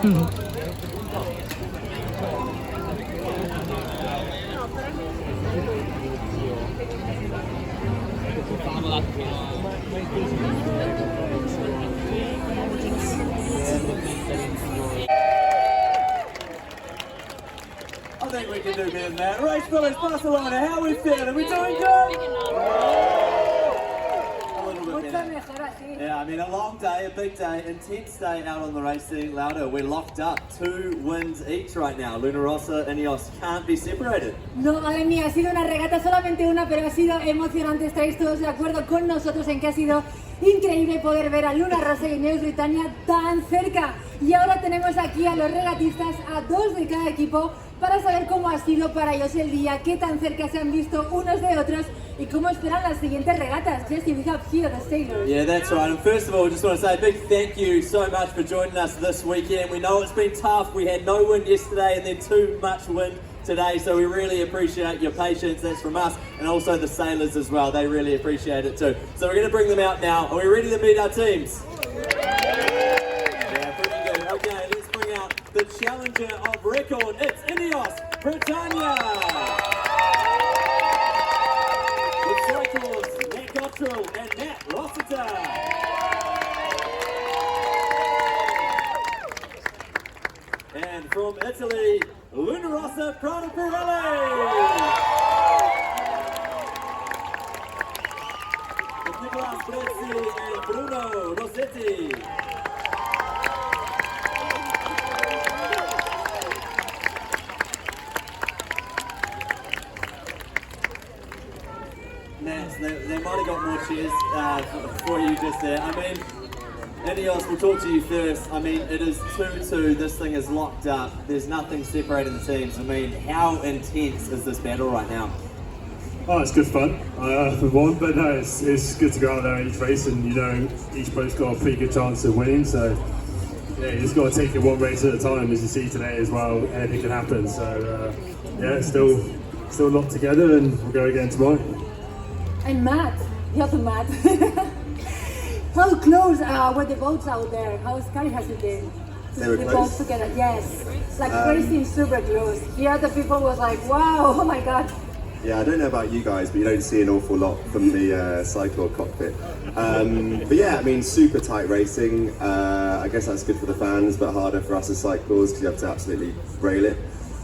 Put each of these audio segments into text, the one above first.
I think we can do better than that. Race Village, Barcelona, how are we feeling? Are we doing good? Yeah, I mean a long day, a big day, intense day out on the racing louder. We're locked up, 2 wins each right now. Luna Rossa, INEOS can't be separated. No, madre mía, ha sido una regata, solamente una, pero ha sido emocionante. Estáis todos de acuerdo con nosotros en que ha sido increíble poder ver a Luna Rossa y INEOS Britannia tan cerca. Y ahora tenemos aquí a los regatistas, a 2 de cada equipo, para saber cómo ha sido para ellos el día, qué tan cerca se han visto unos de otros y cómo esperan las siguientes regatas. Jesse, we have here the sailors. Yeah, that's right. And first of all, just want to say a big thank you so much for joining us this weekend. We know it's been tough. We had no wind yesterday and then too much wind today, so we really appreciate your patience. That's from us and also the sailors as well. They really appreciate it too. So we're going to bring them out now. Are we ready to meet our teams? Yeah, pretty good. Okay, let's bring out the challenger of record. It's INEOS Britannia. With cycles, and Rossa. And from Italy, Luna Rossa, Prada, Pirelli. With Nicolas Brezzi and Bruno Rossetti. Nats, they might have got more cheers for you just there. I mean, INEOS, we'll talk to you first. I mean, it is 2-2, this thing is locked up. There's nothing separating the teams. I mean, how intense is this battle right now? Oh, it's good fun for one, but no, it's good to go out there each race and, you know, each boat's got a pretty good chance of winning, so yeah, you just got to take it one race at a time, as you see today as well. Anything can happen, so yeah, still locked together and we'll go again tomorrow. And Matt, you have to Matt. How close were the boats out there? How scary has it been? They were the close. Boats together, yes. Like racing super close. Here the people was like, wow, oh my god. Yeah, I don't know about you guys, but you don't see an awful lot from the cycle cockpit. But yeah, I mean, super tight racing. I guess that's good for the fans, but harder for us as cycles because you have to absolutely rail it.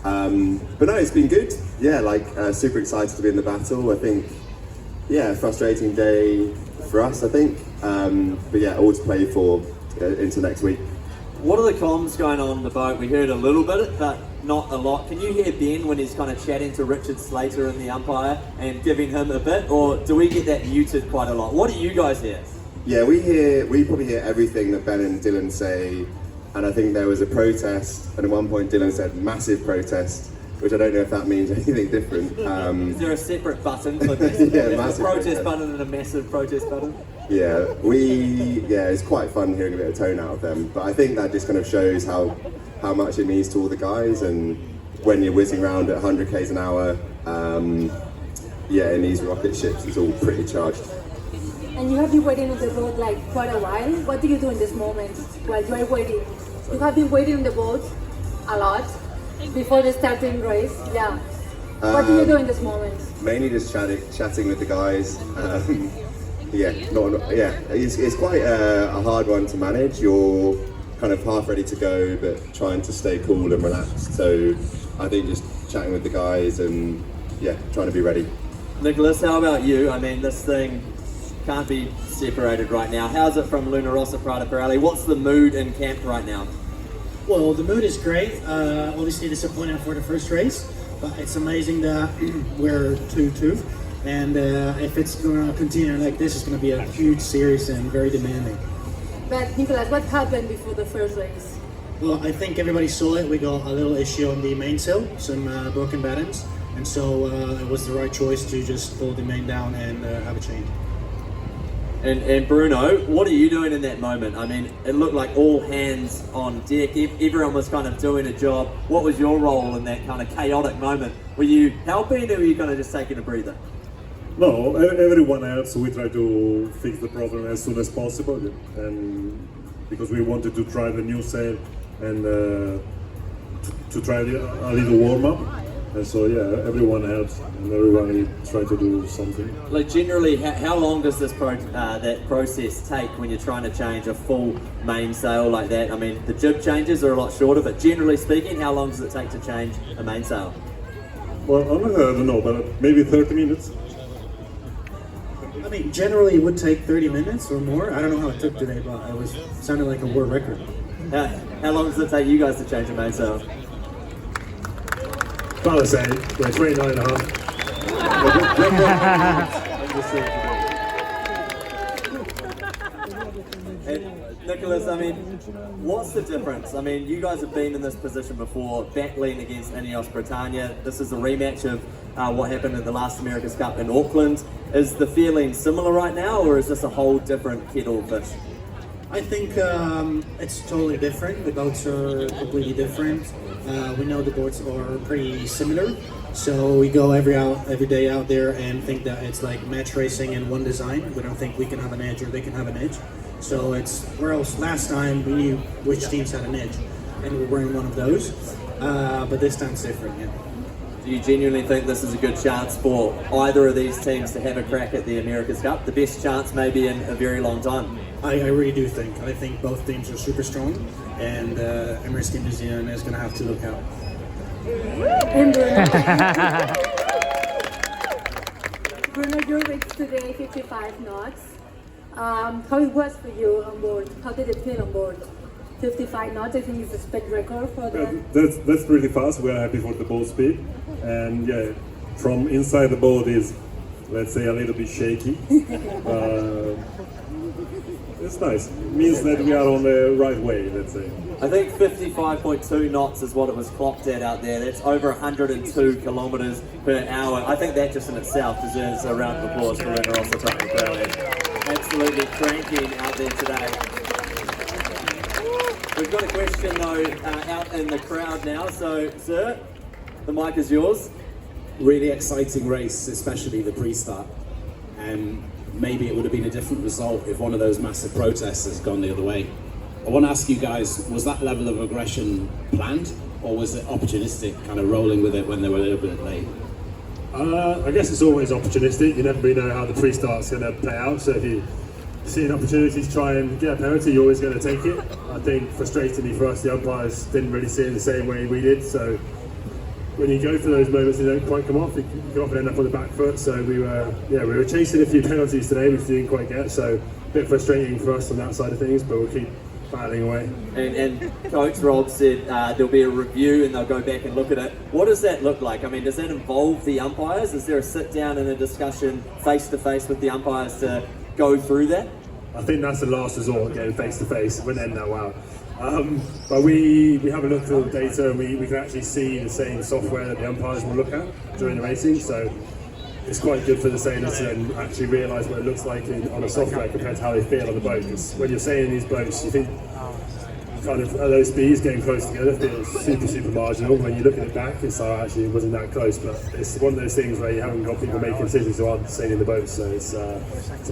But no, it's been good. Yeah, like super excited to be in the battle. I think, yeah, frustrating day for us, I think. But yeah, all to play for into next week. What are the comms going on the boat? We heard a little bit, but not a lot. Can you hear Ben when he's kind of chatting to Richard Slater and the umpire and giving him a bit, or do we get that muted quite a lot? What do you guys hear? Yeah, we probably hear everything that Ben and Dylan say, and I think there was a protest, and at one point Dylan said massive protest, which I don't know if that means anything different. Is there a separate button for this? Yeah, There's a protest button and a massive protest button? Yeah, it's quite fun hearing a bit of tone out of them, but I think that just kind of shows how much it means to all the guys, and when you're whizzing around at 100 k's an hour, yeah, in these rocket ships, it's all pretty charged. And you have been waiting on the boat like quite a while. What do you do in this moment while you are waiting? You have been waiting on the boat a lot before the starting race, yeah. What do you do in this moment? Mainly just chatting with the guys. It's quite a hard one to manage. You're kind of half ready to go, but trying to stay cool and relaxed. So I think just chatting with the guys and yeah, trying to be ready. Nicholas, how about you? I mean, this thing can't be separated right now. How's it from Luna Rossa, Prada, Pirelli? What's the mood in camp right now? Well, the mood is great. Obviously disappointed for the first race, but it's amazing that we're 2-2. And if it's going to continue like this, it's going to be a huge series and very demanding. But Nicholas, what happened before the first race? Well, I think everybody saw it. We got a little issue on the mainsail, some broken battens, and so it was the right choice to just pull the main down and have a change. And Bruno, what are you doing in that moment? I mean, it looked like all hands on deck. Everyone was kind of doing a job. What was your role in that kind of chaotic moment? Were you helping, or were you kind of just taking a breather? No, everyone else, we try to fix the problem as soon as possible, and because we wanted to try the new sail and to try a little warm up. And so yeah, everyone helps and everyone tries to do something. Like generally, how long does this that process take when you're trying to change a full mainsail like that? I mean, the jib changes are a lot shorter, but generally speaking, how long does it take to change a mainsail? Well, I don't know, but maybe 30 minutes. I mean, generally it would take 30 minutes or more. I don't know how it took today, but it sounded like a world record. How long does it take you guys to change a mainsail? About the same, like 29 and a half. Nicholas, I mean, what's the difference? I mean, you guys have been in this position before, battling against INEOS Britannia. This is a rematch of what happened in the last America's Cup in Auckland. Is the feeling similar right now, or is this a whole different kettle of fish? I think it's totally different. The boats are completely different. We know the boats are pretty similar, so we go every day out there and think that it's like match racing in one design. We don't think we can have an edge or they can have an edge. So it's, whereas last time we knew which teams had an edge, and we're wearing one of those. But this time it's different, yeah. Do you genuinely think this is a good chance for either of these teams to have a crack at the America's Cup? The best chance maybe in a very long time? I really do think. I think both teams are super strong, and Emirates Team New Zealand is going to have to look out. Bruno, you reached today 55 knots. How it was for you on board? How did it feel on board? 55 knots, I think is the spec record for the... That's pretty fast. We're happy for the boat speed. And yeah, from inside the boat is, let's say, a little bit shaky. It's nice. It means that we are on the right way, let's say. I think 55.2 knots is what it was clocked at out there. That's over 102 kilometres per hour. I think that just in itself deserves a round of applause for Rossa and Pirelli. Absolutely cranking out there today. We've got a question though out in the crowd now. So, sir, the mic is yours. Really exciting race, especially the pre-start. Maybe it would have been a different result if one of those massive protests has gone the other way. I want to ask you guys, was that level of aggression planned, or was it opportunistic, kind of rolling with it when they were a little bit late? I guess it's always opportunistic. You never really know how the pre-start's going to play out. So if you see an opportunity to try and get a penalty, you're always going to take it. I think frustratingly for us, the umpires didn't really see it the same way we did. So when you go for those moments, they don't quite come off. You can often end up on the back foot. So we were chasing a few penalties today, which we didn't quite get. So a bit frustrating for us on that side of things, but we'll keep battling away. And Coach Rob said there'll be a review and they'll go back and look at it. What does that look like? I mean, does that involve the umpires? Is there a sit down and a discussion face to face with the umpires to go through that? I think that's the last resort, getting face to face. It wouldn't end that well. But we have a look through the data, and we can actually see the same software that the umpires will look at during the racing. So it's quite good for the sailors to then actually realise what it looks like on a software compared to how they feel on the boat. Because when you're sailing these boats, you think kind of at those speeds getting close together feels super marginal. When you look at it back, it's like actually it wasn't that close. But it's one of those things where you haven't got people making decisions who aren't sailing the boat. So it's a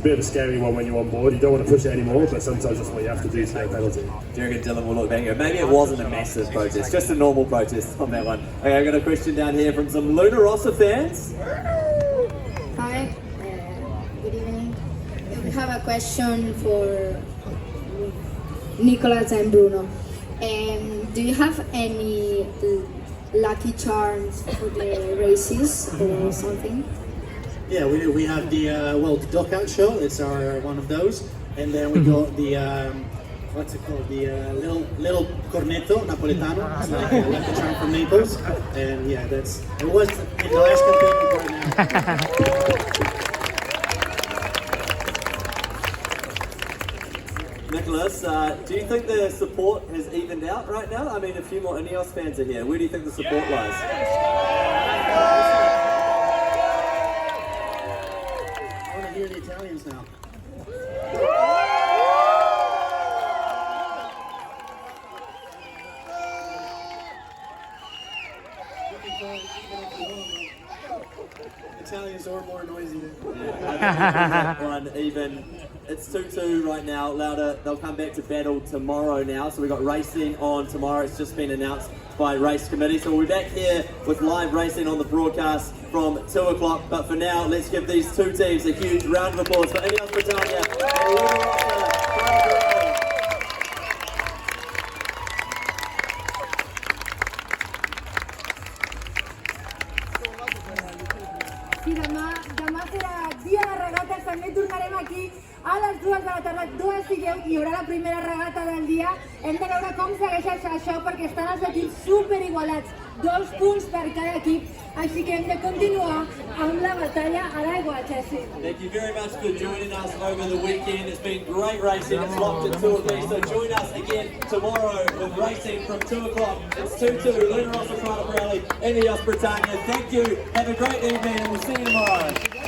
bit of a scary one when you're on board. You don't want to push it anymore, but sometimes that's what you have to do to get a penalty. Do you reckon Dylan will look back and go, maybe it wasn't a massive protest, just a normal protest on that one? Okay, I've got a question down here from some Luna Rossa fans. Hi, good evening. We have a question for Nicolas and Bruno. Do you have any lucky charms for the races or something? Yeah, we do. We have the the Dockout show. It's our one of those, and then we got the what's it called? The little cornetto napoletano. It's like a lucky charm from Naples, and yeah, it was in the last campaign right now. Nicholas, do you think the support has evened out right now? I mean, a few more INEOS fans are here. Where do you think the support lies? I want to hear the Italians now. Italians are more noisy than That one even. It's 2-2 right now. Louder. They'll come back to battle tomorrow now. So we've got racing on tomorrow. It's just been announced by race committee. So we'll be back here with live racing on the broadcast from 2 o'clock. But for now, let's give these two teams a huge round of applause for INEOS Britannia and Rossa. I demà serà dia de regates, també tornarem aquí a les 2 de la tarda, 2 i 10, hi haurà la primera regata del dia. Hem de veure com segueix això perquè estan els equips super igualats, 2 punts per cada equip, així que hem de continuar amb la batalla a l'aigua, Jesse. Thank you very much for joining us over the weekend. It's been great racing. It's locked at 2 o'clock, so join us again tomorrow with racing from 2 o'clock. It's 2-2, Rossa, Prada, Pirelli, INEOS Britannia. Thank you. Have a great evening and we'll see you tomorrow.